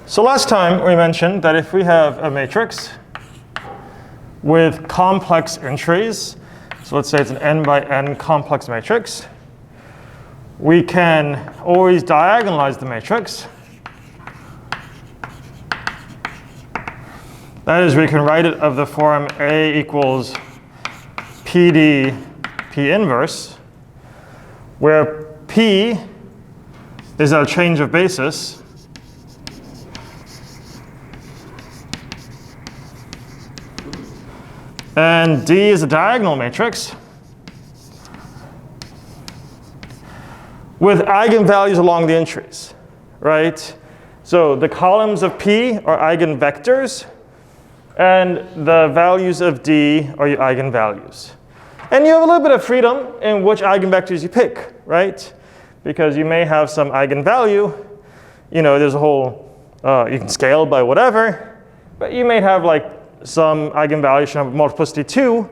So last time we mentioned that if we have a matrix with complex entries, so let's say it's an n by n complex matrix, we can always diagonalize the matrix. That is, we can write it of the form A equals PD P inverse, where P is our change of basis, and D is a diagonal matrix with eigenvalues along the entries, right? So the columns of P are eigenvectors, and the values of D are your eigenvalues. And you have a little bit of freedom in which eigenvectors you pick, right? Because you may have some eigenvalue, there's a whole, you can scale by whatever, but you may have like some eigenvalue should have multiplicity 2, and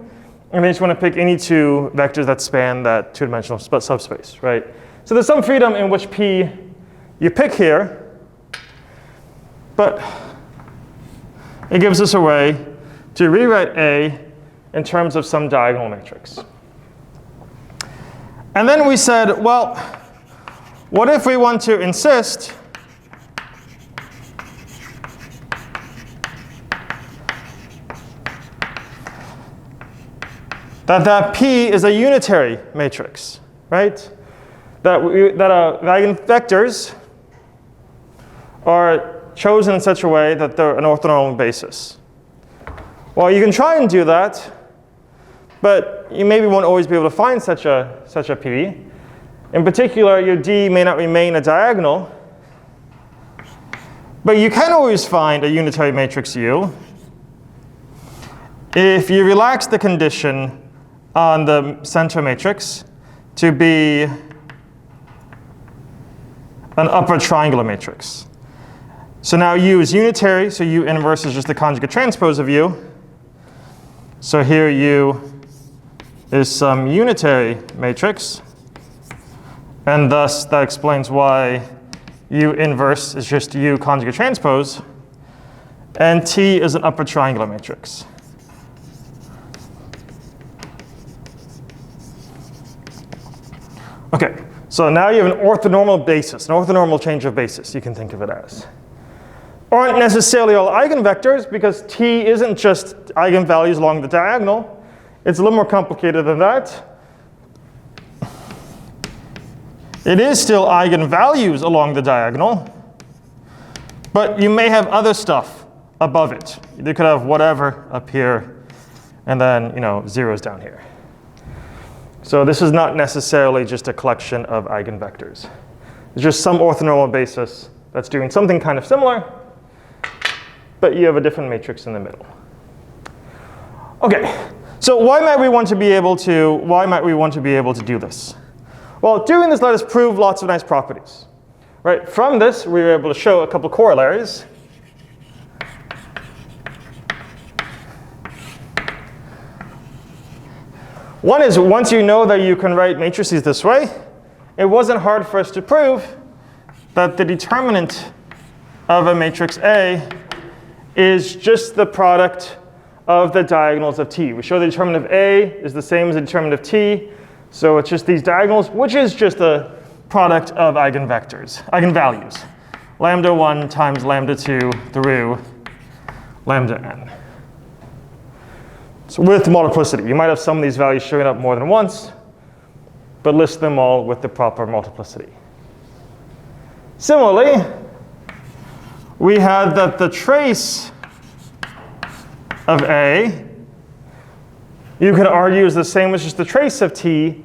then you just want to pick any two vectors that span that two-dimensional subspace, right? So there's some freedom in which P you pick here, but it gives us a way to rewrite A in terms of some diagonal matrix. And then we said, well, what if we want to insist that P is a unitary matrix, right? That eigenvectors are chosen in such a way that they're an orthonormal basis. Well, you can try and do that, but you maybe won't always be able to find such a P. In particular, your D may not remain a diagonal, but you can always find a unitary matrix U if you relax the condition on the center matrix to be an upper triangular matrix. So now U is unitary, so U inverse is just the conjugate transpose of U. So here U is some unitary matrix, and thus that explains why U inverse is just U conjugate transpose, and T is an upper triangular matrix. Okay, so now you have an orthonormal basis, an orthonormal change of basis, you can think of it as. Aren't necessarily all eigenvectors, because T isn't just eigenvalues along the diagonal. It's a little more complicated than that. It is still eigenvalues along the diagonal, but you may have other stuff above it. You could have whatever up here, and then zeros down here. So this is not necessarily just a collection of eigenvectors. It's just some orthonormal basis that's doing something kind of similar, but you have a different matrix in the middle. Okay, so why might we want to be able to do this? Well, doing this let us prove lots of nice properties. Right? From this, we were able to show a couple corollaries. One is, once you know that you can write matrices this way, it wasn't hard for us to prove that the determinant of a matrix A is just the product of the diagonals of T. We show the determinant of A is the same as the determinant of T, so it's just these diagonals, which is just the product of eigenvalues. Lambda 1 times lambda 2 through lambda n. So with multiplicity, you might have some of these values showing up more than once, but list them all with the proper multiplicity. Similarly, we had that the trace of A, you can argue is the same as just the trace of T,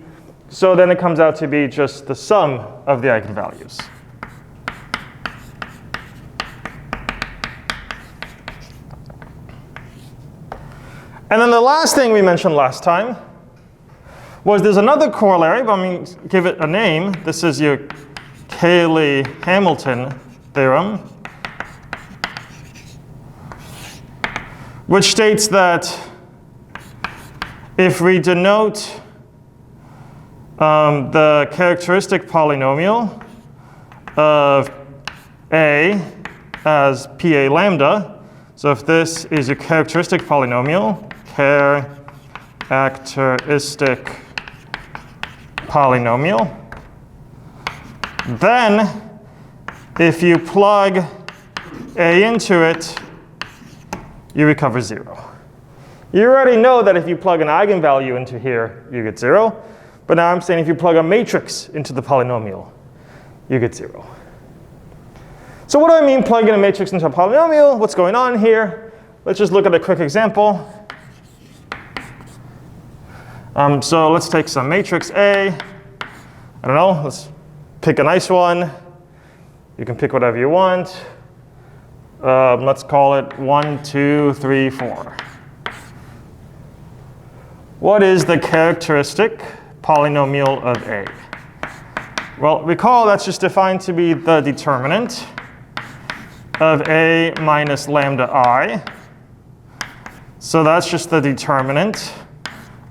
so then it comes out to be just the sum of the eigenvalues. And then the last thing we mentioned last time was there's another corollary, but I'm going to give it a name. This is your Cayley-Hamilton theorem, which states that if we denote the characteristic polynomial of A as PA lambda. So if this is your characteristic polynomial, characteristic polynomial, then if you plug A into it, you recover 0. You already know that if you plug an eigenvalue into here, you get 0. But now I'm saying if you plug a matrix into the polynomial, you get 0. So what do I mean plugging a matrix into a polynomial? What's going on here? Let's just look at a quick example. So let's take some matrix A. I don't know, let's pick a nice one. You can pick whatever you want. Let's call it 1, 2, 3, 4. What is the characteristic polynomial of A? Well, recall that's just defined to be the determinant of A minus lambda I. So that's just the determinant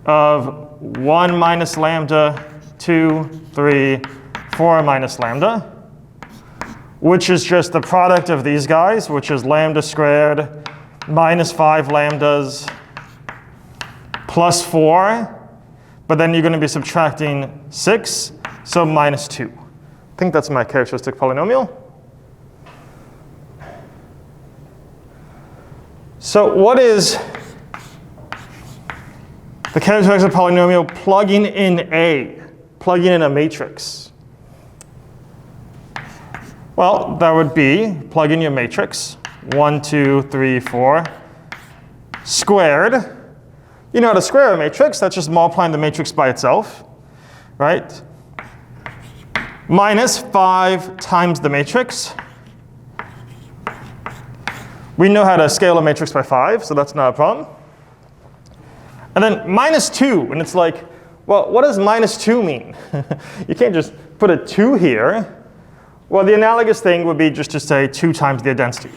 of 1 minus lambda, 2, 3, 4 minus lambda, which is just the product of these guys, which is lambda squared minus 5 lambdas plus 4. But then you're going to be subtracting 6, so minus 2. I think that's my characteristic polynomial. So what is the characteristic polynomial plugging in A, plugging in a matrix? Well, that would be plug in your matrix, 1, 2, 3, 4, squared. You know how to square a matrix. That's just multiplying the matrix by itself, right? Minus 5 times the matrix. We know how to scale a matrix by 5, so that's not a problem. And then minus 2, and it's like, well, what does minus 2 mean? You can't just put a 2 here. Well, the analogous thing would be just to say 2 times the density,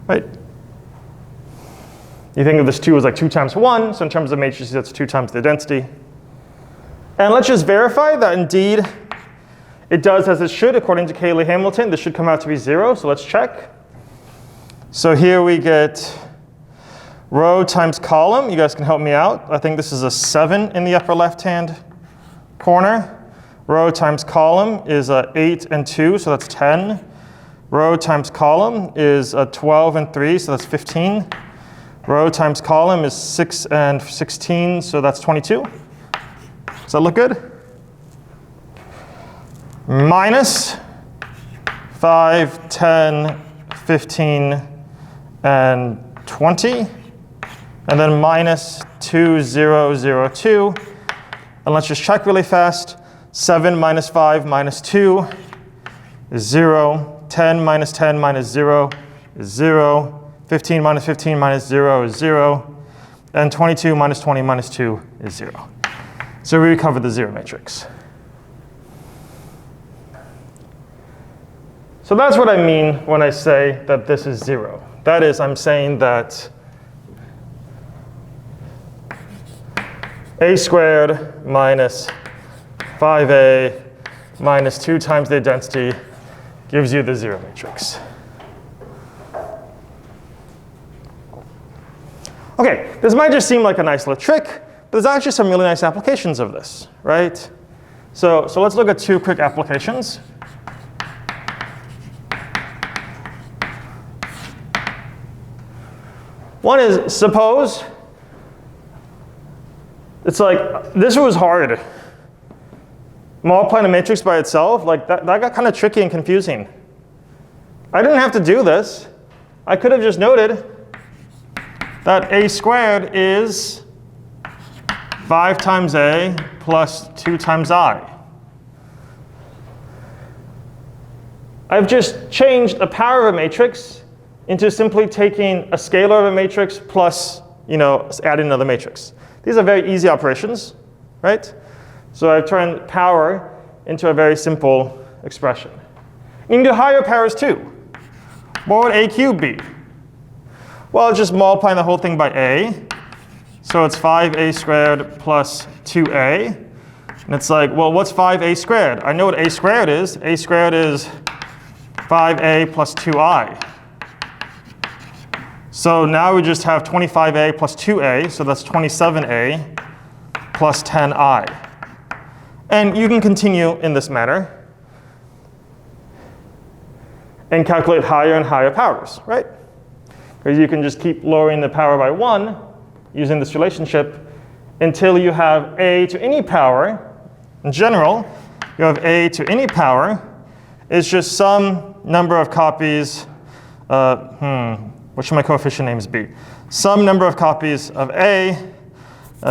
right? You think of this 2 as like 2 times 1, so in terms of matrices, that's 2 times the density. And let's just verify that indeed it does as it should according to Cayley-Hamilton. This should come out to be 0, so let's check. So here we get row times column. You guys can help me out. I think this is a 7 in the upper left-hand corner. Row times column is 8 and 2, so that's 10. Row times column is 12 and 3, so that's 15. Row times column is 6 and 16, so that's 22. Does that look good? Minus 5, 10, 15, and 20. And then minus 2, 0, 0, 2. And let's just check really fast. 7 minus 5 minus 2 is 0. 10 minus 10 minus 0 is 0. 15 minus 15 minus 0 is 0. And 22 minus 20 minus 2 is 0. So we recovered the 0 matrix. So that's what I mean when I say that this is 0. That is, I'm saying that a squared minus 5a minus 2 times the density gives you the 0 matrix. Okay, this might just seem like a nice little trick, but there's actually some really nice applications of this, right? So let's look at 2 quick applications. One is, suppose it's like, this was hard. Multiplying a matrix by itself, like that got kind of tricky and confusing. I didn't have to do this. I could have just noted that a squared is 5 times a plus 2 times I. I've just changed the power of a matrix into simply taking a scalar of a matrix plus, adding another matrix. These are very easy operations, right? So I've turned power into a very simple expression. You can do higher powers too. What would a cubed be? Well, it's just multiplying the whole thing by a. So it's 5a squared plus 2a. And it's like, well, what's 5a squared? I know what a squared is. A squared is 5a plus 2i. So now we just have 25a plus 2a, so that's 27a plus 10i. And you can continue in this manner and calculate higher and higher powers, right? Because you can just keep lowering the power by 1 using this relationship until you have a to any power. In general, you have a to any power is just some number of copies, what should my coefficient names be? Some number of copies of a,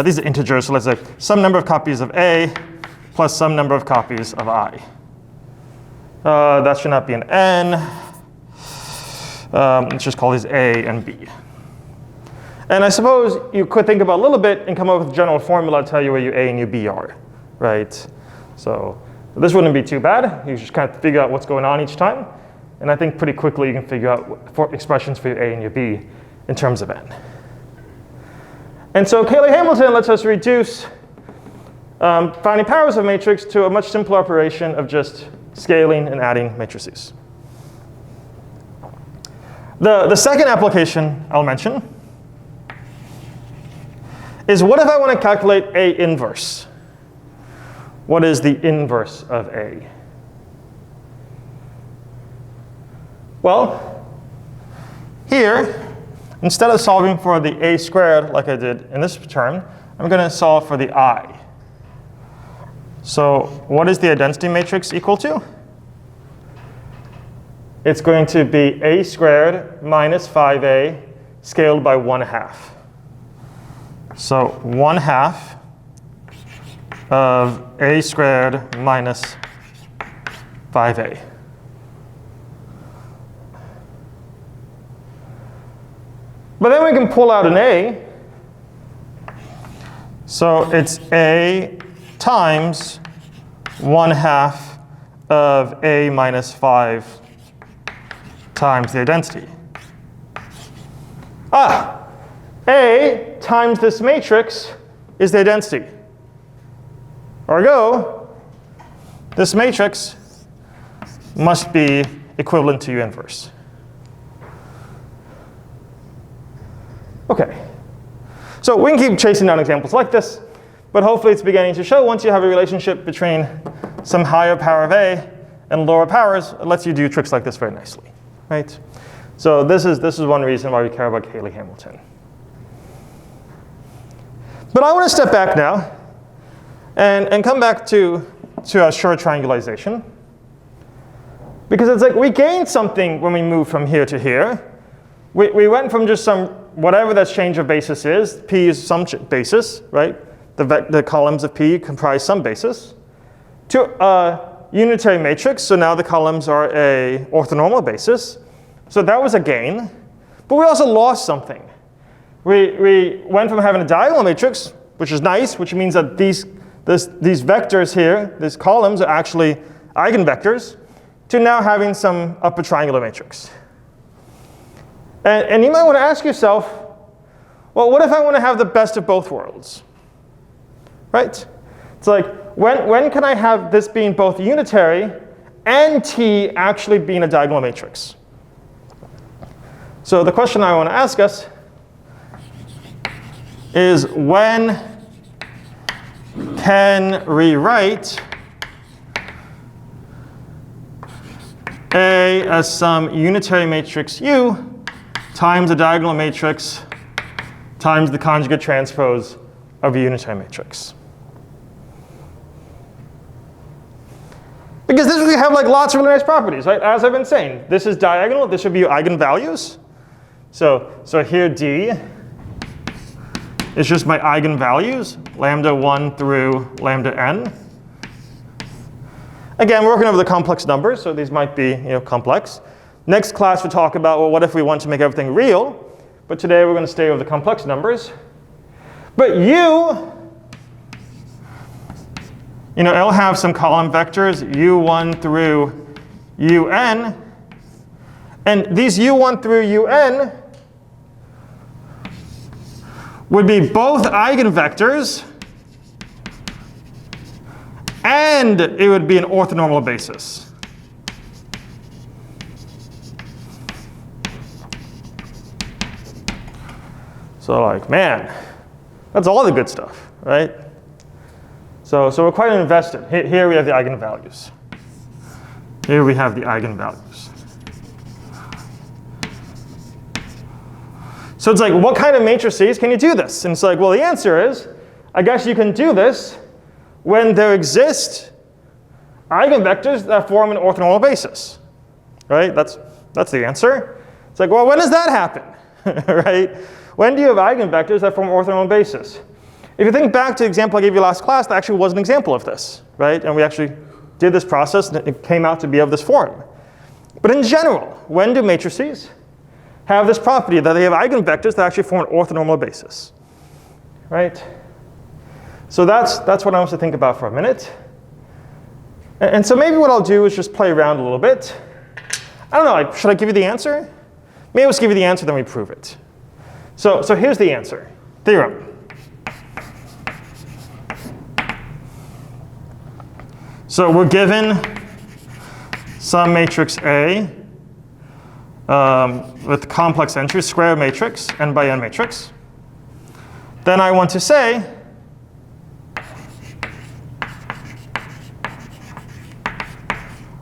these are integers, so let's say some number of copies of a plus some number of copies of I. That should not be an n. Let's just call these a and b. And I suppose you could think about a little bit and come up with a general formula to tell you where your a and your b are, right? So this wouldn't be too bad. You just kind of figure out what's going on each time. And I think pretty quickly you can figure out expressions for your a and your b in terms of n. And so Cayley-Hamilton lets us reduce finding powers of matrix to a much simpler operation of just scaling and adding matrices. The second application I'll mention is what if I want to calculate A inverse? What is the inverse of A? Well, here, instead of solving for the A squared like I did in this term, I'm going to solve for the I. So what is the identity matrix equal to? It's going to be A squared minus 5A scaled by 1/2. So 1/2 of A squared minus 5A. But then we can pull out an A. So it's A times 1/2 of A minus 5 times the identity. A times this matrix is the identity. Ergo, this matrix must be equivalent to U inverse. Okay. So we can keep chasing down examples like this, but hopefully it's beginning to show once you have a relationship between some higher power of A and lower powers, it lets you do tricks like this very nicely, right? So this is one reason why we care about Cayley-Hamilton. But I want to step back now and come back to our Schur triangularization. Because it's like we gained something when we moved from here to here. We went from just some, whatever that change of basis is, P is some basis, right? The columns of P comprise some basis, to a unitary matrix. So now the columns are a orthonormal basis. So that was a gain. But we also lost something. We went from having a diagonal matrix, which is nice, which means that these vectors here, these columns are actually eigenvectors, to now having some upper triangular matrix. And you might want to ask yourself, well, what if I want to have the best of both worlds? Right? It's like, when can I have this being both unitary and T actually being a diagonal matrix? So the question I want to ask us is, when can we write A as some unitary matrix U times a diagonal matrix times the conjugate transpose of a unitary matrix? Because this would have like lots of really nice properties, right? As I've been saying, this is diagonal. This should be your eigenvalues. So here D is just my eigenvalues, lambda 1 through lambda n. Again, we're working over the complex numbers, so these might be complex. Next class we'll talk about, well, what if we want to make everything real? But today we're going to stay over the complex numbers. But it'll have some column vectors, u1 through un. And these u1 through un would be both eigenvectors, and it would be an orthonormal basis. So like, man, that's all the good stuff, right? So we're quite invested. Here we have the eigenvalues. Here we have the eigenvalues. So it's like, what kind of matrices can you do this? And it's like, well, the answer is, I guess you can do this when there exist eigenvectors that form an orthonormal basis, right? That's the answer. It's like, well, when does that happen, right? When do you have eigenvectors that form an orthonormal basis? If you think back to the example I gave you last class, that actually was an example of this, right? And we actually did this process, and it came out to be of this form. But in general, when do matrices have this property that they have eigenvectors that actually form an orthonormal basis, right? So that's what I want to think about for a minute. And so maybe what I'll do is just play around a little bit. I don't know, should I give you the answer? Maybe I'll just give you the answer, then we prove it. So here's the answer, theorem. So we're given some matrix A with complex entries, square matrix, n by n matrix. Then I want to say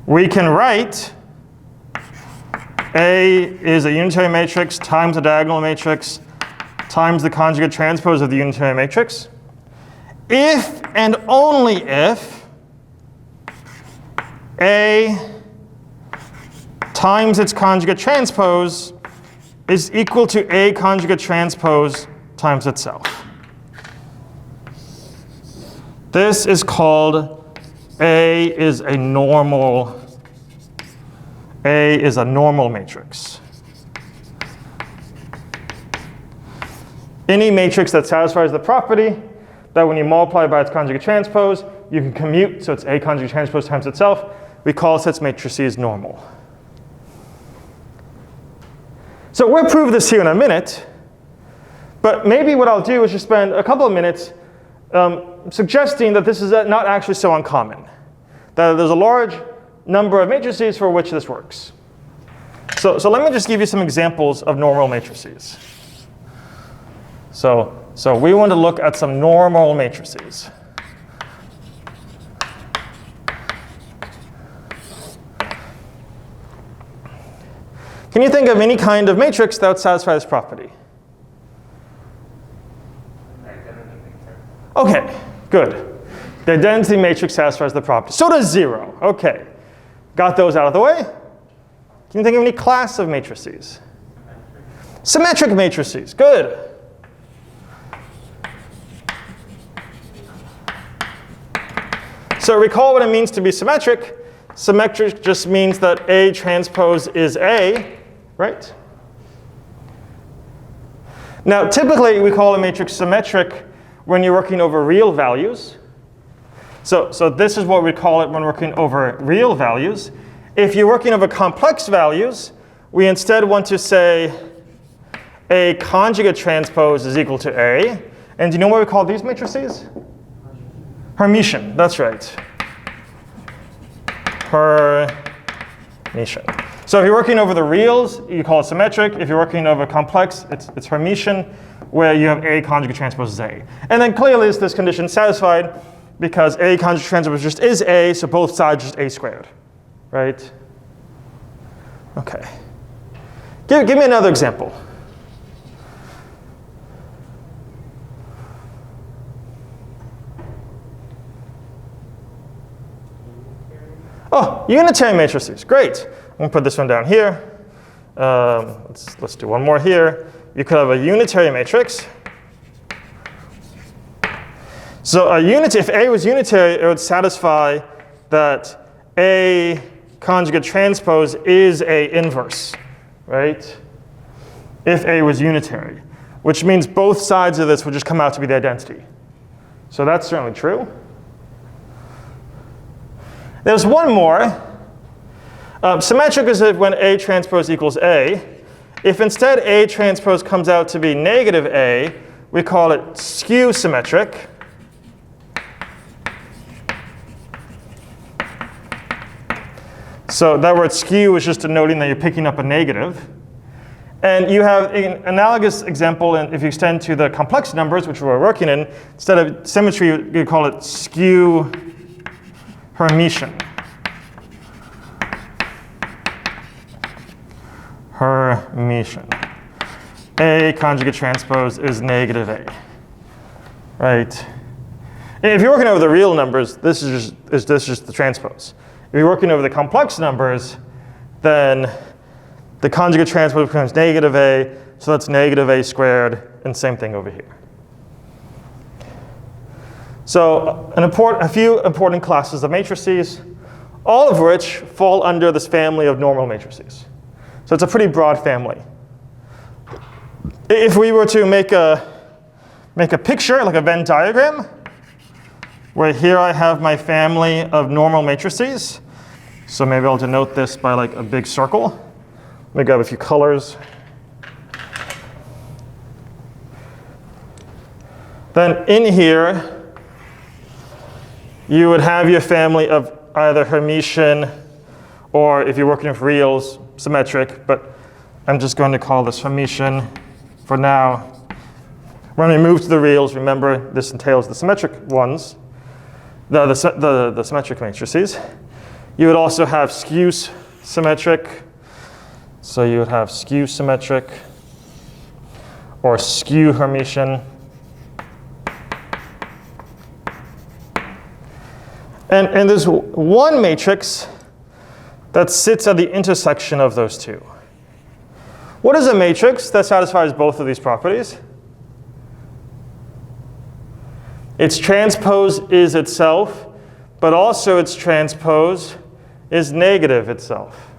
we can write A is a unitary matrix times a diagonal matrix times the conjugate transpose of the unitary matrix if and only if A times its conjugate transpose is equal to A conjugate transpose times itself. This is called A is a normal matrix. Any matrix that satisfies the property that when you multiply by its conjugate transpose, you can commute, so it's A conjugate transpose times itself. We call such matrices normal. So we'll prove this here in a minute, but maybe what I'll do is just spend a couple of minutes suggesting that this is not actually so uncommon, that there's a large number of matrices for which this works. So let me just give you some examples of normal matrices. So we want to look at some normal matrices. Can you think of any kind of matrix that would satisfy this property? Okay, good. The identity matrix satisfies the property. So does 0. Okay, got those out of the way. Can you think of any class of matrices? Symmetric matrices, good. So recall what it means to be symmetric. Symmetric just means that A transpose is A, right? Now, typically, we call a matrix symmetric when you're working over real values. So this is what we call it when working over real values. If you're working over complex values, we instead want to say A conjugate transpose is equal to A. And do you know what we call these matrices? Hermitian, that's right. Hermitian. So if you're working over the reals, you call it symmetric. If you're working over complex, it's Hermitian, where you have A conjugate transpose is A. And then clearly is this condition satisfied because A conjugate transpose just is A, so both sides just A squared, right? Okay. Give me another example. Oh, unitary matrices, great. I'm going to put this one down here. Let's do one more here. You could have a unitary matrix. So if A was unitary, it would satisfy that A conjugate transpose is A inverse, right? If A was unitary, which means both sides of this would just come out to be the identity. So that's certainly true. There's one more. Symmetric is when A transpose equals A. If instead A transpose comes out to be negative A, we call it skew symmetric. So that word skew is just denoting that you're picking up a negative. And you have an analogous example if you extend to the complex numbers, which we're working in. Instead of symmetry, you call it skew Hermitian. Hermitian. A conjugate transpose is negative A. Right? If you're working over the real numbers, this is just the transpose. If you're working over the complex numbers, then the conjugate transpose becomes negative A, so that's negative A squared, and same thing over here. So a few important classes of matrices, all of which fall under this family of normal matrices. So it's a pretty broad family. If we were to make a picture, like a Venn diagram, where here I have my family of normal matrices, so maybe I'll denote this by like a big circle. Let me grab a few colors. Then in here, you would have your family of either Hermitian or, if you're working with reals, symmetric, but I'm just going to call this Hermitian for now. When we move to the reals, remember this entails the symmetric ones, the symmetric matrices. You would also have skew symmetric. So you would have skew symmetric or skew Hermitian. And there's one matrix that sits at the intersection of those two. What is a matrix that satisfies both of these properties? Its transpose is itself, but also its transpose is negative itself.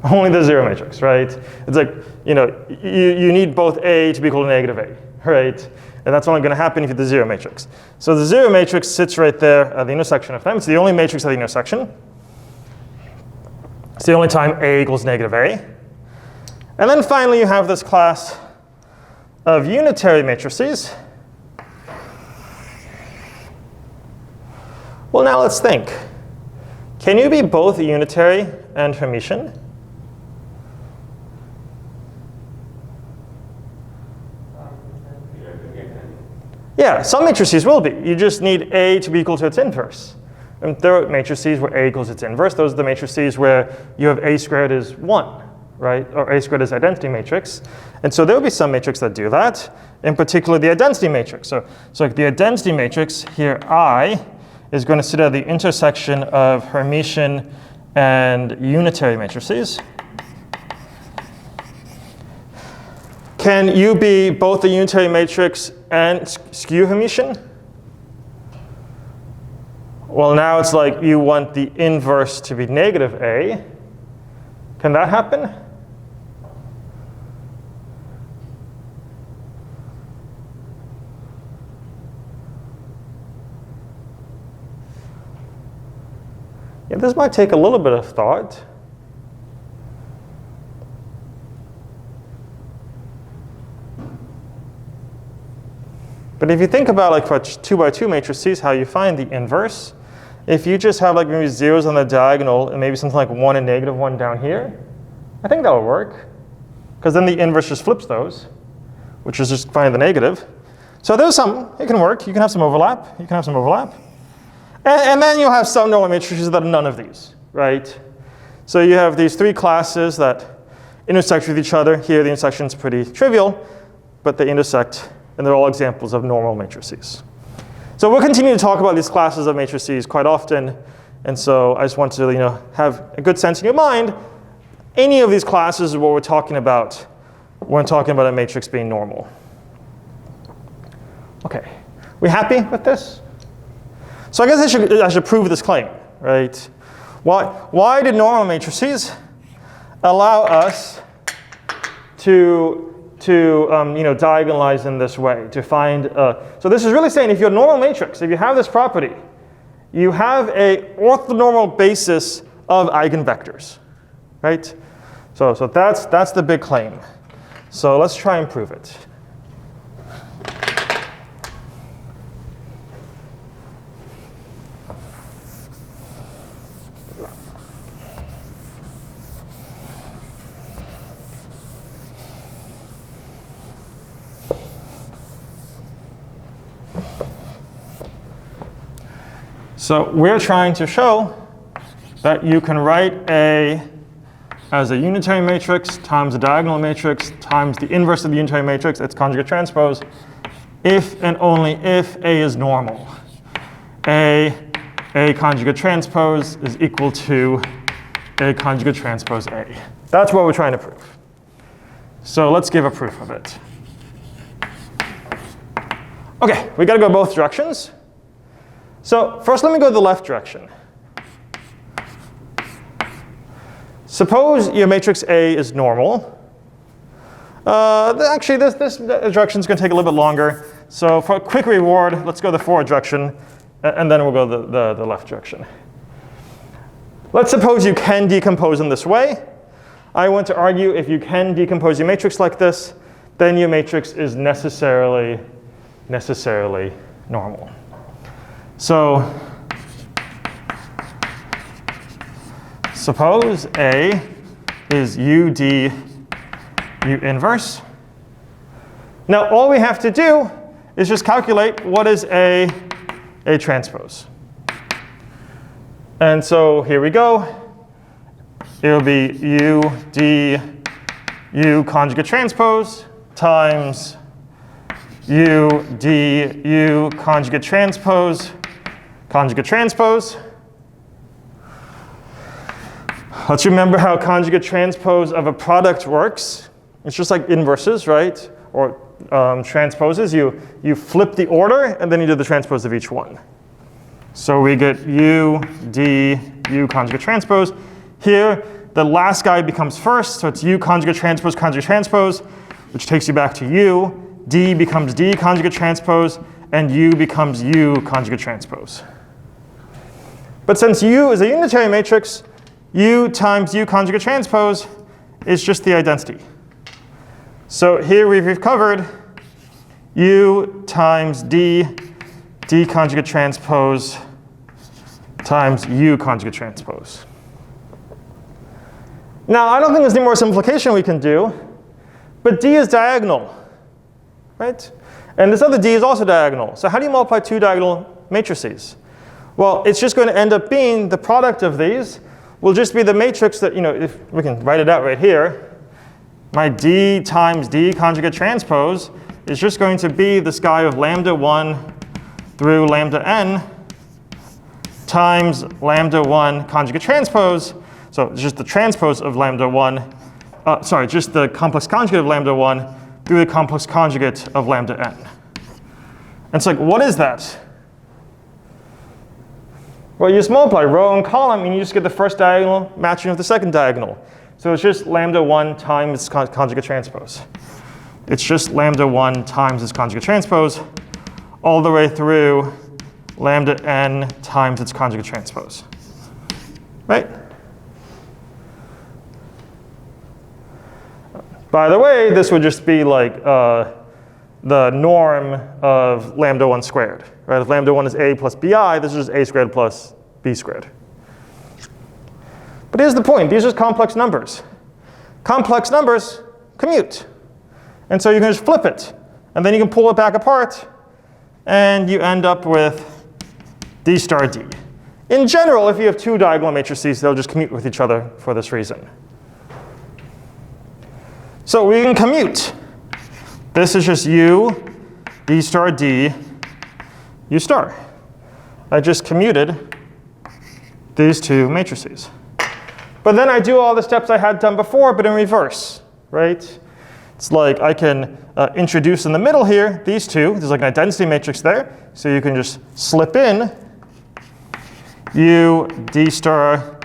Only the zero matrix, right? It's like, you need both A to be equal to negative A, right? And that's only going to happen if you have the zero matrix. So the zero matrix sits right there at the intersection of them. It's the only matrix at the intersection. It's the only time A equals negative A. And then finally, you have this class of unitary matrices. Well, now let's think. Can you be both unitary and Hermitian? Yeah, some matrices will be. You just need A to be equal to its inverse. And there are matrices where A equals its inverse. Those are the matrices where you have A squared is 1, right? Or A squared is identity matrix. And so there will be some matrix that do that, in particular the identity matrix. So like the identity matrix here, I, is going to sit at the intersection of Hermitian and unitary matrices. Can you be both a unitary matrix and skew Hermitian? Well, now it's like you want the inverse to be negative A. Can that happen? Yeah, this might take a little bit of thought. But if you think about like for 2x2 matrices, how you find the inverse, if you just have like maybe zeros on the diagonal and maybe something like 1 and negative 1 down here, I think that'll work. Because then the inverse just flips those, which is just find the negative. So there's some, it can work. You can have some overlap. You can have some overlap. And then you'll have some normal matrices that are none of these, right? So you have these three classes that intersect with each other. Here the intersection is pretty trivial, but they intersect, and they're all examples of normal matrices. So we'll continue to talk about these classes of matrices quite often, and so I just want to have a good sense in your mind. Any of these classes is what we're talking about when we're talking about a matrix being normal. Okay, we happy with this? So I guess I should prove this claim, right? Why did normal matrices allow us to diagonalize in this way, to find, so this is really saying if you're a normal matrix, if you have this property, you have a orthonormal basis of eigenvectors, right? So that's the big claim. So let's try and prove it. So we're trying to show that you can write A as a unitary matrix times a diagonal matrix times the inverse of the unitary matrix, its conjugate transpose, if and only if A is normal. A conjugate transpose is equal to A conjugate transpose A. That's what we're trying to prove. So let's give a proof of it. OK, we got to go both directions. So first, let me go the left direction. Suppose your matrix A is normal. Actually, this direction is going to take a little bit longer. So for a quick reward, let's go the forward direction, and then we'll go the left direction. Let's suppose you can decompose in this way. I want to argue if you can decompose your matrix like this, then your matrix is necessarily normal. So suppose A is UD U inverse. Now all we have to do is just calculate what is A transpose. And so here we go. It will be UD U conjugate transpose times UD U conjugate transpose. Let's remember how conjugate transpose of a product works. It's just like inverses, right? Or transposes. You flip the order, and then you do the transpose of each one. So we get U, D, U conjugate transpose. Here, the last guy becomes first, so it's U conjugate transpose, which takes you back to U. D becomes D conjugate transpose, and U becomes U conjugate transpose. But since U is a unitary matrix, U times U conjugate transpose is just the identity. So here we've covered U times D conjugate transpose times U conjugate transpose. Now, I don't think there's any more simplification we can do, but D is diagonal, right? And this other D is also diagonal. So how do you multiply two diagonal matrices? Well, it's just going to end up being the product of these will just be the matrix that, if we can write it out right here. My D times D conjugate transpose is just going to be this guy of lambda 1 through lambda n times lambda 1 conjugate transpose. So it's just the transpose of lambda 1, just the complex conjugate of lambda 1 through the complex conjugate of lambda n. And it's like, what is that? Well, you just multiply row and column, and you just get the first diagonal matching with the second diagonal. So it's just lambda 1 times its conjugate transpose. It's just lambda 1 times its conjugate transpose all the way through lambda n times its conjugate transpose. Right? By the way, this would just be like the norm of lambda 1 squared. Right? If lambda 1 is a plus bi, this is just a squared plus b squared. But here's the point. These are just complex numbers. Complex numbers commute. And so you can just flip it. And then you can pull it back apart. And you end up with d star d. In general, if you have two diagonal matrices, they'll just commute with each other for this reason. So we can commute. This is just u, d star d, u star. I just commuted these two matrices. But then I do all the steps I had done before, but in reverse, right? It's like I can introduce in the middle here these two. There's like an identity matrix there. So you can just slip in u, d star,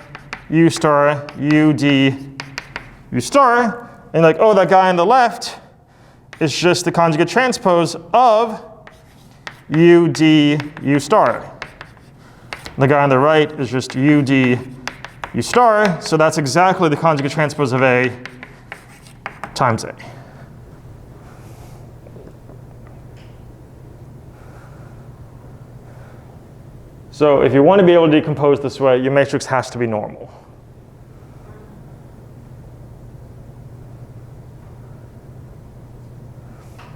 u star, u, d, u star. And like, oh, that guy on the left is just the conjugate transpose of u, d, u star. The guy on the right is just u, d, u star. So that's exactly the conjugate transpose of A times A. So if you want to be able to decompose this way, your matrix has to be normal.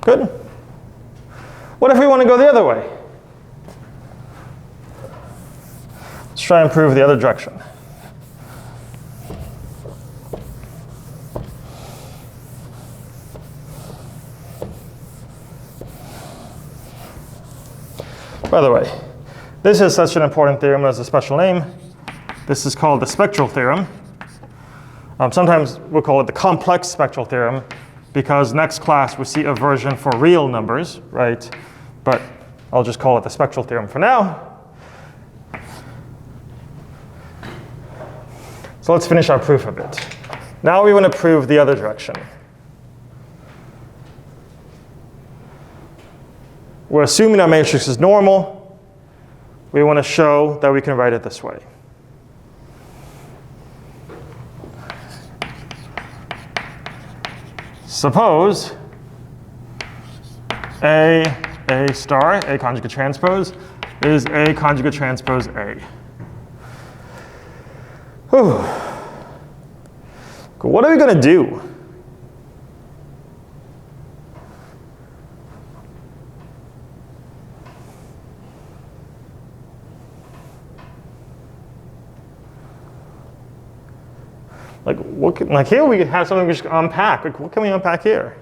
Good. What if we want to go the other way? Let's try and prove the other direction. By the way, this is such an important theorem as a special name. This is called the Spectral Theorem. Sometimes we'll call it the complex spectral theorem because next class we see a version for real numbers, right? But I'll just call it the Spectral Theorem for now. So let's finish our proof of it. Now we want to prove the other direction. We're assuming our matrix is normal. We want to show that we can write it this way. Suppose A star, A conjugate transpose, is A conjugate transpose A. Whew. What are we going to do? Like here we have something we just unpack. Like, what can we unpack here?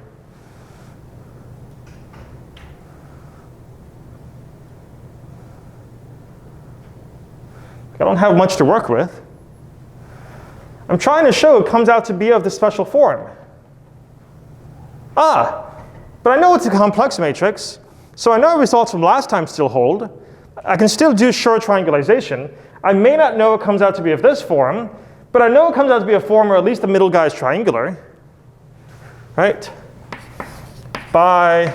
I don't have much to work with. I'm trying to show it comes out to be of the special form. But I know it's a complex matrix, so I know results from last time still hold. I can still do Schur triangularization. I may not know it comes out to be of this form, but I know it comes out to be a form where at least the middle guy is triangular, right? By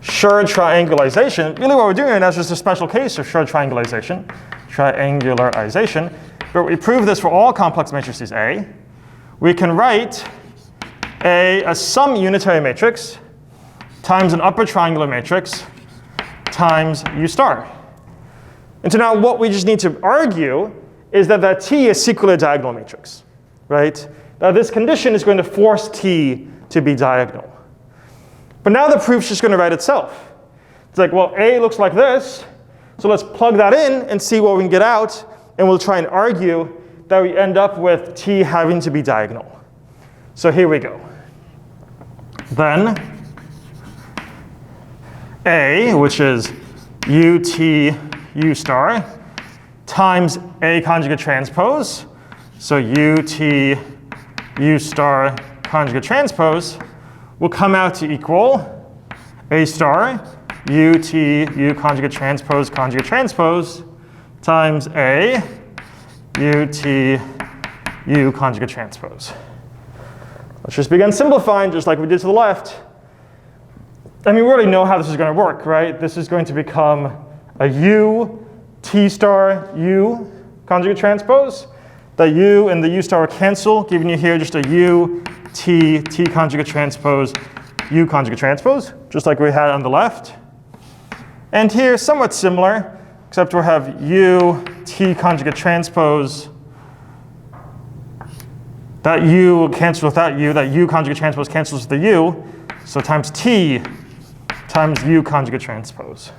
Schur triangularization, really what we're doing right now is just a special case of Schur triangularization. But we prove this for all complex matrices A. We can write A as some unitary matrix times an upper triangular matrix times U star. And so now what we just need to argue is that T is secretly a diagonal matrix, right? Now this condition is going to force T to be diagonal. But now the proof's just going to write itself. It's like, well, A looks like this, so let's plug that in and see what we can get out, and we'll try and argue that we end up with T having to be diagonal. So here we go. Then A, which is UT U star, times A conjugate transpose, so UT U star conjugate transpose, will come out to equal A star UT U conjugate transpose times A UT U conjugate transpose. Let's just begin simplifying just like we did to the left. I mean, we already know how this is going to work, right? This is going to become a U T star U conjugate transpose. The U and the U star cancel, giving you here just a U T conjugate transpose U conjugate transpose, just like we had on the left. And here, somewhat similar, except we'll have U T conjugate transpose. That U will cancel with that U conjugate transpose cancels with the U, so times T times U conjugate transpose.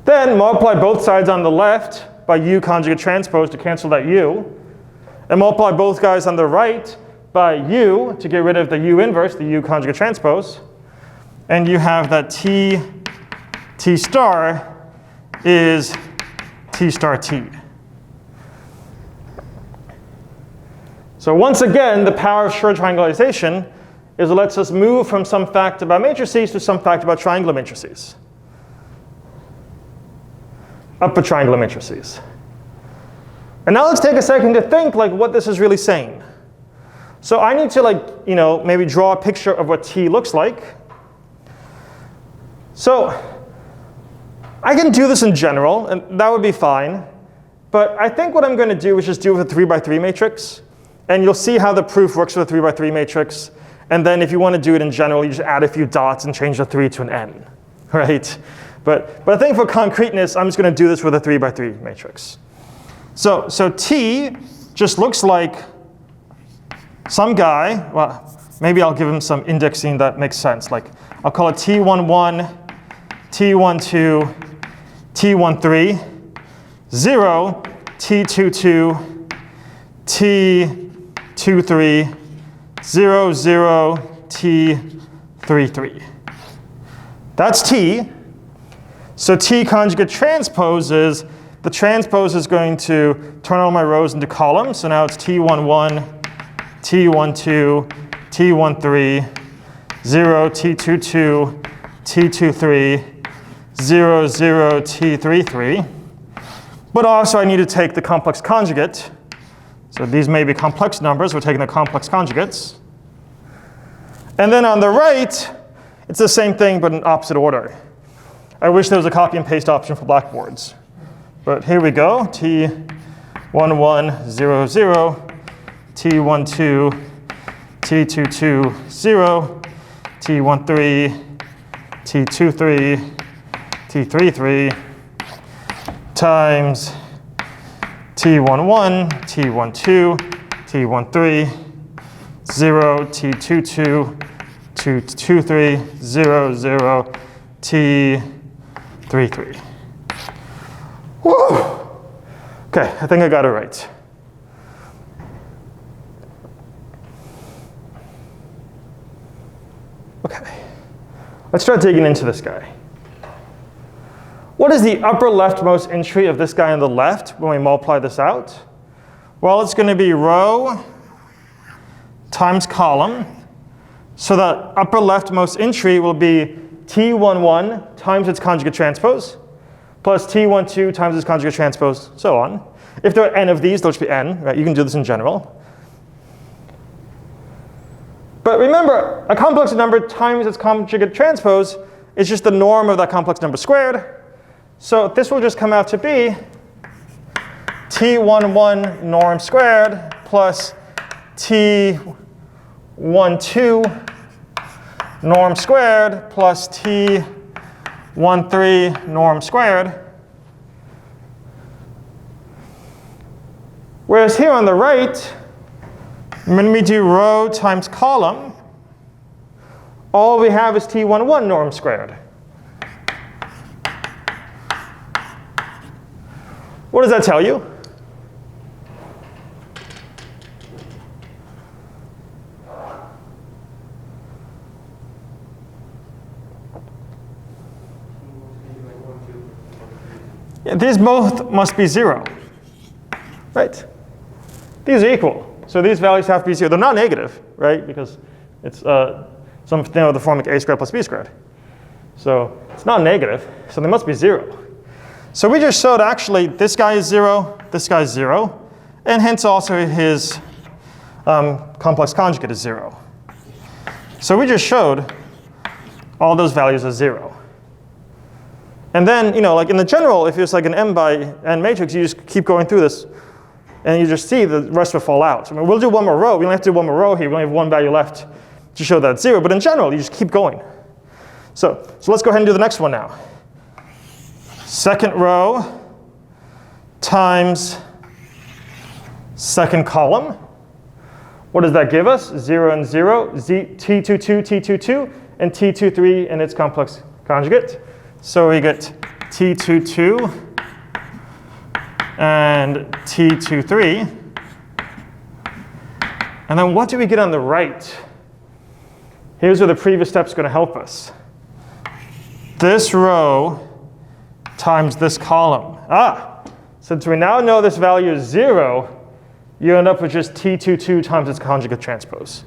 Then multiply both sides on the left by U conjugate transpose to cancel that U, and multiply both guys on the right by U to get rid of the U inverse, the U conjugate transpose, and you have that T star is T star T. So once again, the power of Schur triangularization is it lets us move from some fact about matrices to some fact about triangular matrices. Upper triangular matrices. And now let's take a second to think like what this is really saying. So I need to maybe draw a picture of what T looks like. So I can do this in general, and that would be fine. But I think what I'm going to do is just do it with a 3 by 3 matrix. And you'll see how the proof works with a 3 by 3 matrix. And then if you want to do it in general, you just add a few dots and change the 3 to an n, right? But I think for concreteness, I'm just going to do this with a 3 by 3 matrix. So T just looks like some guy. Well, maybe I'll give him some indexing that makes sense. Like I'll call it T11 T12, T13, 0, T22, T23, 0, 0, T33. That's T. So T conjugate transpose is, the transpose is going to turn all my rows into columns. So now it's T11, T12, T13, 0, T22, T23, 0, 0, T33. But also I need to take the complex conjugate. So these may be complex numbers. We're taking the complex conjugates. And then on the right, it's the same thing but in opposite order. I wish there was a copy and paste option for blackboards. But here we go. T11, 0, 0, T12, T22, 0, T13, T23, T33, times T11, T12, T13, 0, T22, T23, 0, 0, T33. Whoa! Okay, I think I got it right. Okay, let's start digging into this guy. What is the upper leftmost entry of this guy on the left when we multiply this out? Well, it's going to be row times column. So the upper leftmost entry will be T11 times its conjugate transpose, plus T12 times its conjugate transpose, so on. If there are n of these, they'll just be n, right? You can do this in general. But remember, a complex number times its conjugate transpose is just the norm of that complex number squared. So this will just come out to be T11 norm squared plus T12 norm squared plus T13 norm squared. Whereas here on the right, when we do row times column, all we have is T11 norm squared. What does that tell you? Yeah, these both must be 0, right? These are equal. So these values have to be 0. They're not negative, right? Because it's something of the form like a squared plus b squared. So it's not negative. So they must be 0. So we just showed actually this guy is 0, this guy is 0, and hence also his complex conjugate is 0. So we just showed all those values are 0. And then, like in the general, if it's like an m by n matrix, you just keep going through this, and you just see the rest will fall out. I mean, we'll do one more row. We only have to do one more row here. We only have one value left to show that it's 0. But in general, you just keep going. So let's go ahead and do the next one now. Second row times second column. What does that give us? 0 and 0, T22, T22, and T23 and its complex conjugate. So we get T22 and T23. And then what do we get on the right? Here's where the previous step is going to help us. This row times this column. Since we now know this value is 0, you end up with just T22 times its conjugate transpose.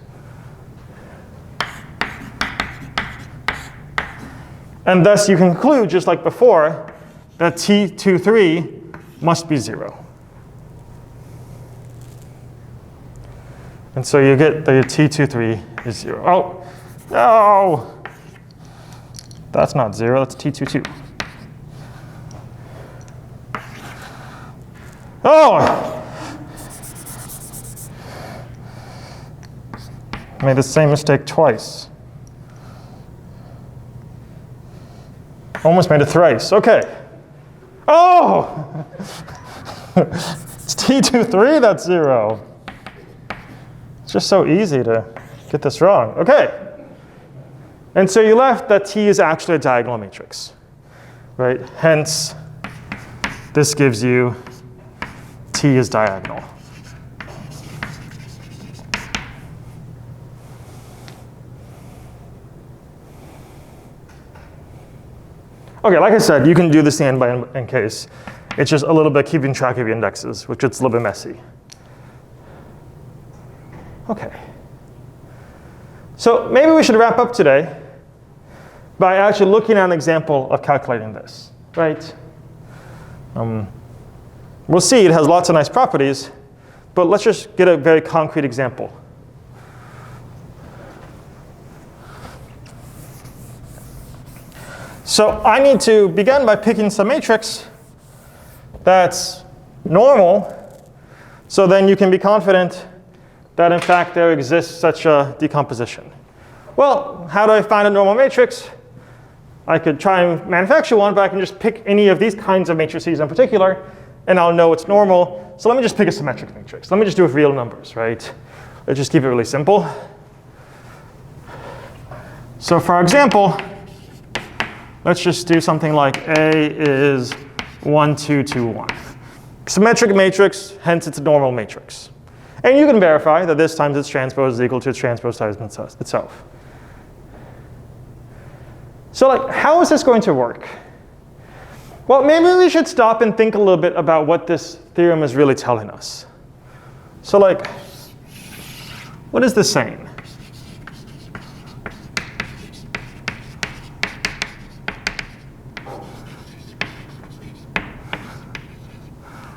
And thus you conclude, just like before, that T23 must be 0. And so you get that T23 is 0. Oh, no! That's not 0, that's T22. Oh! Made the same mistake twice. Almost made it thrice. Okay. Oh! It's T23 that's 0. It's just so easy to get this wrong. Okay. And so you left that T is actually a diagonal matrix. right? Hence, this gives you T is diagonal. Okay, like I said, you can do this n by n case. It's just a little bit keeping track of your indexes, which gets a little bit messy. Okay. So maybe we should wrap up today by actually looking at an example of calculating this, right? We'll see it has lots of nice properties, but let's just get a very concrete example. So I need to begin by picking some matrix that's normal, so then you can be confident that in fact there exists such a decomposition. Well, how do I find a normal matrix? I could try and manufacture one, but I can just pick any of these kinds of matrices in particular, and I'll know it's normal. So let me just pick a symmetric matrix. Let me just do it with real numbers, right? Let's just keep it really simple. So for example, let's just do something like A is 1, 2, 2, 1. Symmetric matrix, hence it's a normal matrix. And you can verify that this times its transpose is equal to its transpose times itself. So like, how is this going to work? Well, maybe we should stop and think a little bit about what this theorem is really telling us. So like, what is this saying?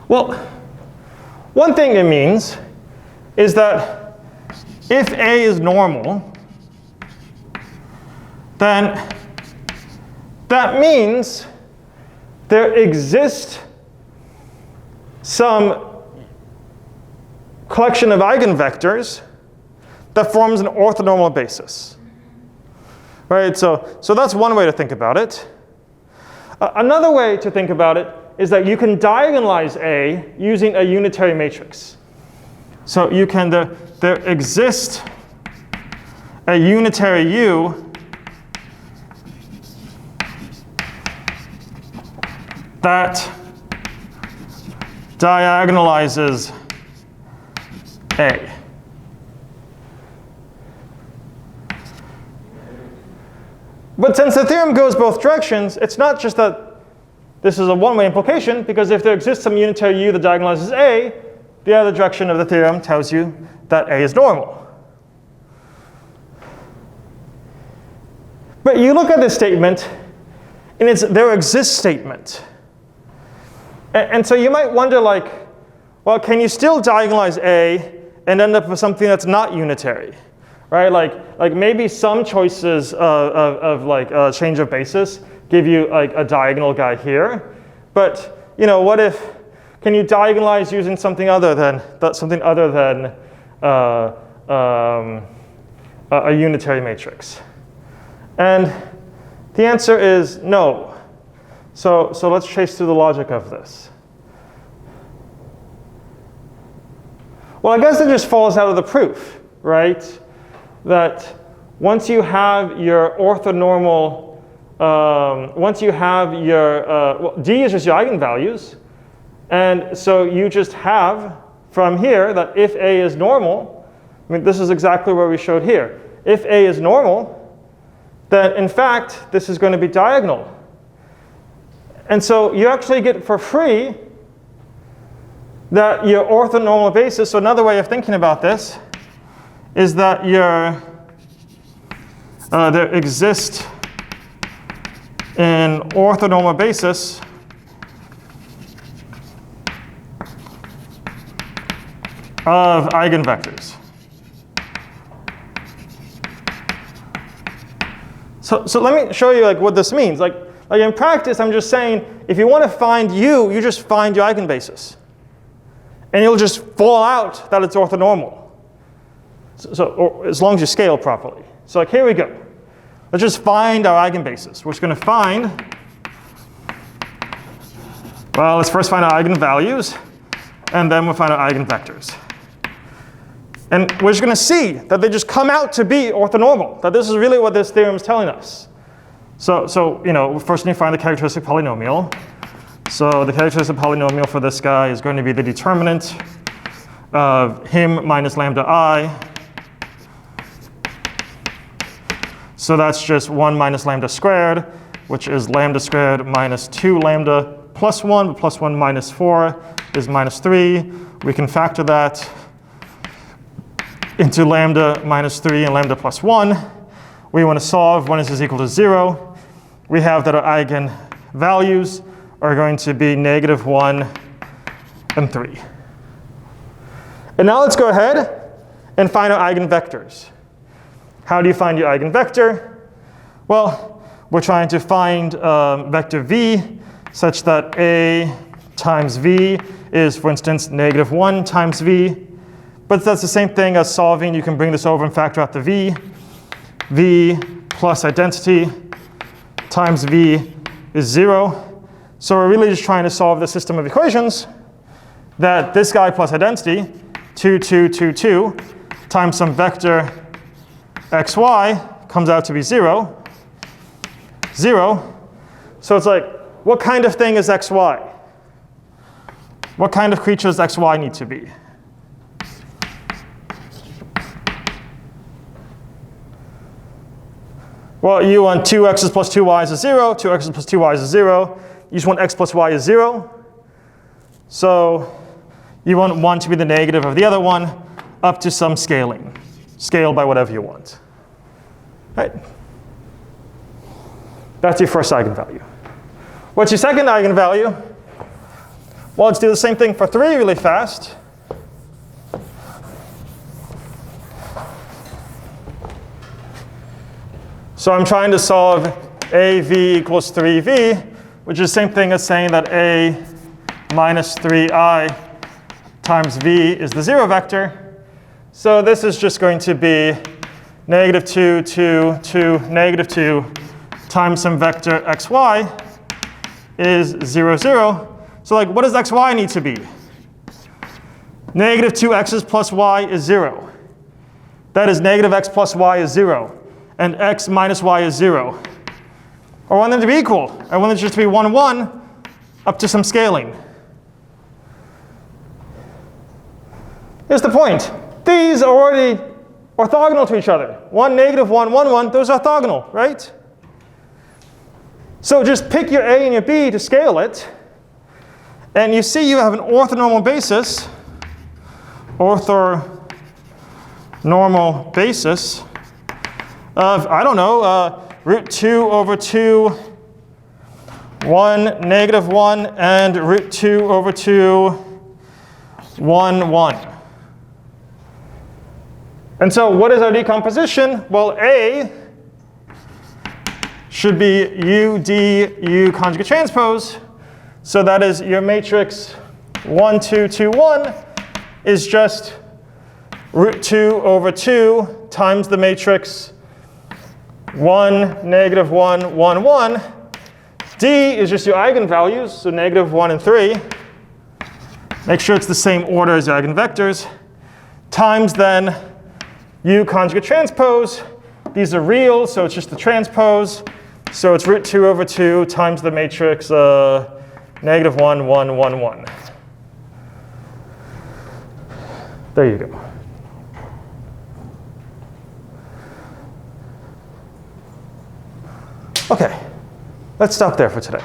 Well, one thing it means is that if A is normal, then that means there exists some collection of eigenvectors that forms an orthonormal basis. Right? So that's one way to think about it. Another way to think about it is that you can diagonalize A using a unitary matrix. So you can, there exists a unitary U that diagonalizes A. But since the theorem goes both directions, it's not just that this is a one-way implication, because if there exists some unitary U that diagonalizes A, the other direction of the theorem tells you that A is normal. But you look at this statement, and it's there exists statement. And so you might wonder, like, well, can you still diagonalize A and end up with something that's not unitary? Right? Like maybe some choices of like change of basis give you like a diagonal guy here, but you know, what if, can you diagonalize using something other than a unitary matrix? And the answer is no. So let's trace through the logic of this. Well, I guess it just falls out of the proof, right? That once you have your orthonormal, once you have your, well, D is just your eigenvalues, and so you just have from here that if A is normal, I mean, this is exactly where we showed here. If A is normal, then in fact, this is going to be diagonal. And so you actually get for free that your orthonormal basis, so another way of thinking about this is that your, there exists an orthonormal basis of eigenvectors. So let me show you like what this means. Like in practice, I'm just saying, if you want to find U, you just find your eigenbasis. And you'll just fall out that it's orthonormal. So as long as you scale properly. So like here we go. Let's just find our eigenbasis. We're just going to find, well, let's first find our eigenvalues, and then we'll find our eigenvectors. And we're just going to see that they just come out to be orthonormal, that this is really what this theorem is telling us. So you know, first we need to find the characteristic polynomial. So the characteristic polynomial for this guy is going to be the determinant of him minus lambda I. So that's just 1 minus lambda squared, which is lambda squared minus 2 lambda plus 1, but plus 1 minus 4 is minus 3. We can factor that into lambda minus 3 and lambda plus 1. We want to solve when this is equal to 0. We have that our eigenvalues are going to be -1 and 3. And now let's go ahead and find our eigenvectors. How do you find your eigenvector? Well, we're trying to find vector v such that a times v is, for instance, -1 times v. But that's the same thing as solving. You can bring this over and factor out the v. V plus identity times v is 0. So we're really just trying to solve the system of equations that this guy plus identity, 2, 2, 2, 2, times some vector xy comes out to be 0. 0. So it's like, what kind of thing is xy? What kind of creature does xy need to be? Well, you want 2x's plus 2y's is 0, 2x's plus 2y's is 0. You just want x plus y is 0. So you want one to be the negative of the other one up to some scaling. Scale by whatever you want. Right? That's your first eigenvalue. What's your second eigenvalue? Well, let's do the same thing for 3 really fast. So I'm trying to solve AV equals 3V, which is the same thing as saying that A minus 3I times V is the 0 vector. So this is just going to be -2, 2, 2, -2 times some vector xy is 0, 0. So like, what does xy need to be? -2x's plus y is 0. That is -x plus y is 0. And x minus y is 0. I want them to be equal. I want them just to be 1, 1 up to some scaling. Here's the point. These are already orthogonal to each other. 1, -1, 1, 1, those are orthogonal, right? So just pick your A and your B to scale it. And you see you have an orthonormal basis. Orthonormal basis of, I don't know, root 2 over 2, 1, -1, and root 2 over 2, 1, 1. And so what is our decomposition? Well, A should be U, D, U conjugate transpose. So that is your matrix 1, 2, 2, 1 is just root 2 over 2 times the matrix 1, -1, 1, 1. D is just your eigenvalues, so -1 and 3. Make sure it's the same order as your eigenvectors. Times then U conjugate transpose. These are real, so it's just the transpose. So it's root 2 over 2 times the matrix -1, 1, 1, 1. There you go. Okay, let's stop there for today.